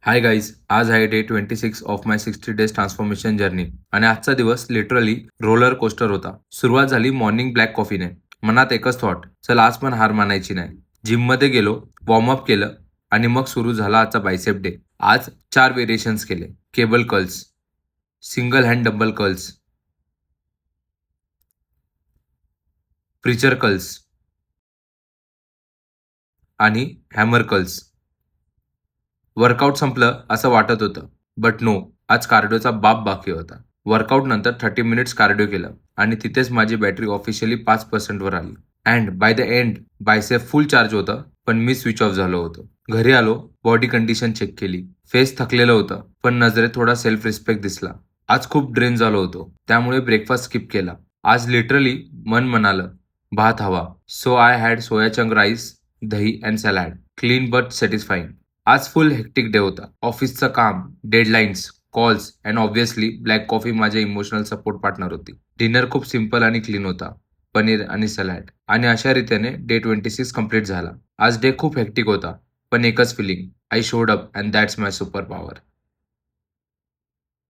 Hi guys, आज आहे day 26 of my 60 days transformation journey आणि आजचा दिवस लिटरली रोलर कोस्टर होता. सुरुवात झाली मॉर्निंग ब्लॅक कॉफीने. मनात एकच थॉट, चल आज पण हार मानायची नाही. जिममध्ये गेलो, वॉर्मअप केलं आणि मग सुरू झाला आजचा बायसेप डे. आज 4 व्हेरिएशन्स केले. Cable curls, single hand dumbbell curls, preacher curls आणि हॅमर कर्ल्स. वर्कआउट संपलं असं वाटत होतं, बट नो, आज कार्डिओचा बाप बाकी होता. वर्कआउट नंतर 30 मिनिट्स कार्डिओ केलं आणि तिथेच माझी बॅटरी ऑफिशियली 5% वर आली. And by the end bicep full charge होतं, पण मी स्विच ऑफ झालो होतो. घरी आलो, बॉडी कंडिशन चेक केली. फेस थकलेलं होतं, पण नजरेत थोडा सेल्फ रिस्पेक्ट दिसला. आज खूप ड्रेन झालो होतो, त्यामुळे ब्रेकफास्ट स्किप केला. आज लिटरली मन म्हणालं, भात हवा. So I had soya chunk rice, दही and salad. Clean but satisfying. आज फुल हेक्टिक डे होता. ऑफिसचं काम, deadlines, calls and obviously black coffee माझ्या इमोशनल सपोर्ट पार्टनर होती. डिनर खूप सिम्पल आणि क्लीन होता. पनीर आणि सॅलॅड. आणि अशा रीतीने डे 26 कंप्लीट झाला. आज डे खूप हेक्टिक होता, पण एकच feeling, I showed up and that's my super power.